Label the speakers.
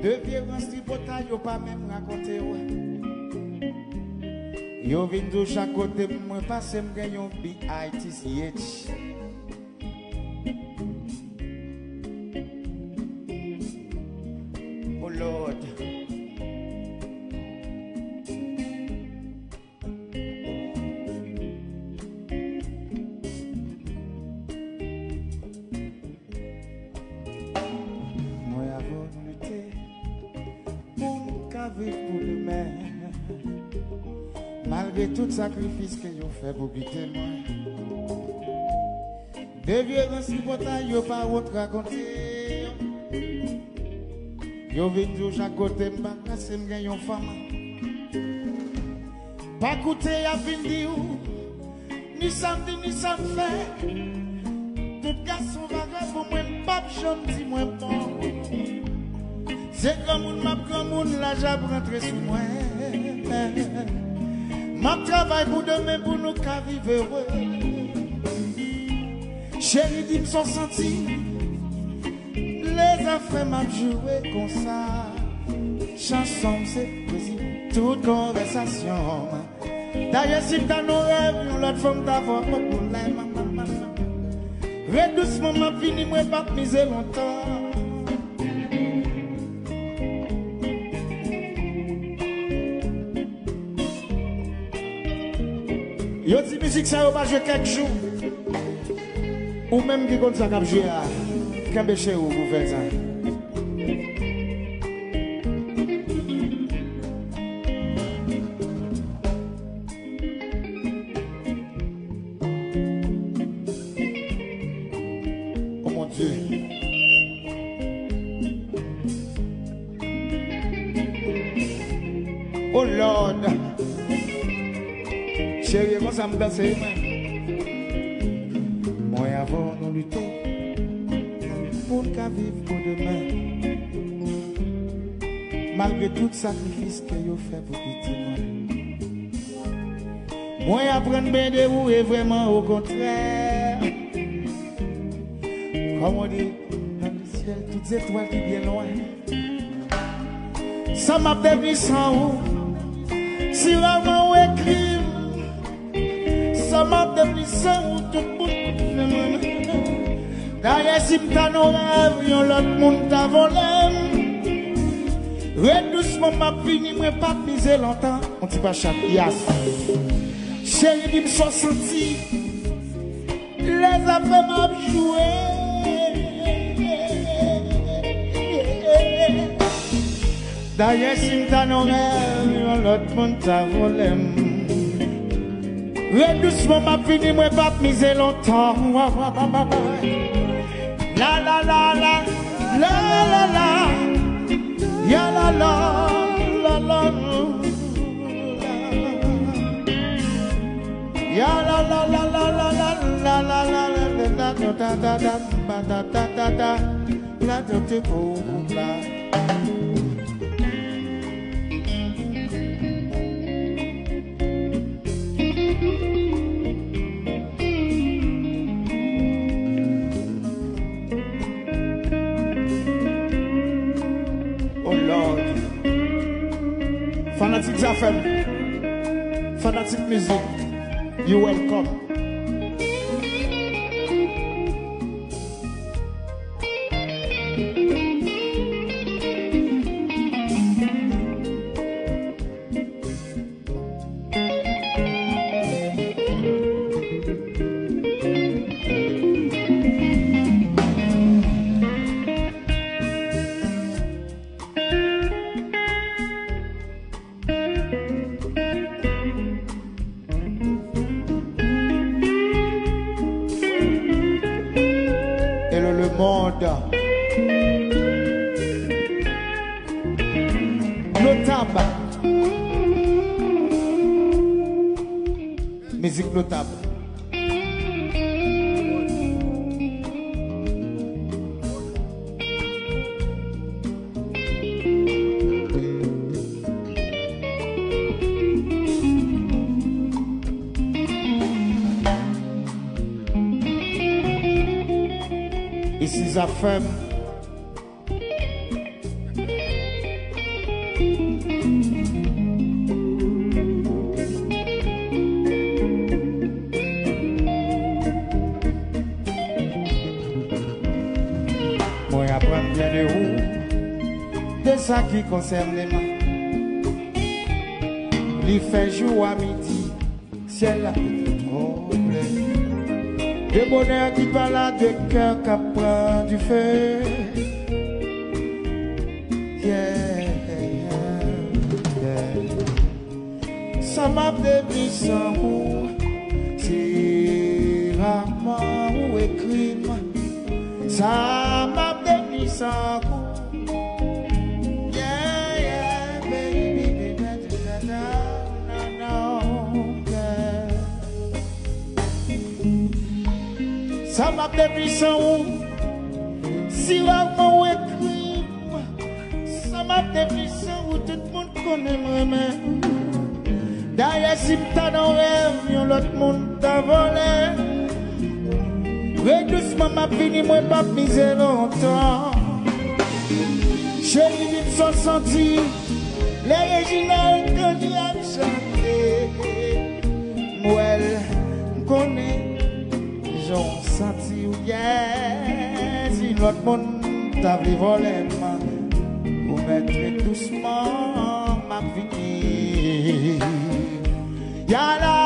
Speaker 1: De violence tripotale, yo pas même raconté. Yo vin de chaque côté, moi passe m'gagne un BITCH. Oh Lord. Moi avant de lutter, pour qu'à vivre pour demain. Malgré tout sacrifice que yo fait pour quitter moi. De violence tripotale, yo pas autre raconter. Yo vin de chaque côté, m'ba casse m'gagne une femme. Pas coûter à fin dire, ni samedi ni samedi fait. Tout garçon va pour moi, m'pap j'en dis moi bon. C'est comme un là j'ai rentré sous moi. Ma travail pour demain pour nous qu'à vivre heureux. Chérie dit sont sentis. Les affaires m'a joué comme ça. Chanson c'est plaisir. Toute conversation. D'ailleurs si t'as nos rêves, l'autre femme d'avoir pas pour l'aime. Redoucement m'a fini, moi pas miser longtemps. Yo di musique ça va jouer quelques jours. Ou même qui compte ça cap jouer à Kembe chez vous pour faire ça. Oh mon Dieu. Oh Lord. Chérie, comment ça me danse? Moi avant nous lutter pour qu'à vivre pour demain. Malgré tout sacrifice que vous fait pour quitter moi. Moi apprendre bien de vous et vraiment au contraire. Comme on dit dans le ciel, toutes les étoiles qui viennent loin. Ça m'a devenu sans vous. Si vraiment on écrit. Ça m'a devenu sans tout le monde. D'ailleurs, si m'ta nos rêves, yon l'autre monde t'a volé. Redoucement m'a fini, moi pas miser longtemps. On dit pas chaque yas. Chérie, dit m'sois senti. Les affaires m'a joué. D'ailleurs, si m'ta nos rêves, yon l'autre monde t'a volé. Redoucement m'a fini, moi pas miser longtemps. La la la la, la la la, ya la la, la la, ya la la la la la la la la la la da da da da da da da da la da da Fanatic FM, Fanatic Music, you welcome. Notable. Musique notable. Ici, ça femme. moi apprendre bien de vous, de ça qui concerne les mains. Il fait jour à midi, ciel a troublé. De bonheur qui va là, de cœur qui prend du feu. Yeah, yeah. Ça m'a devenu sans vous, c'est rarement ou écrit. Ça m'a devenu sans vous. Ça m'a devenu sans vous, si rarement écrit. Ça m'a devenu sans vous, tout le monde connaît moi-même. D'ailleurs, si m't'a dans rêve, l'autre monde t'a volé. Doucement m'a fini, moi pas misé longtemps. Je vis sans sentir, les réginales que tu as chanté. Moi, m'connais. J'en senti ou bien si l'autre monde t'a voulu voler ou mettre doucement ma vie. Y'a la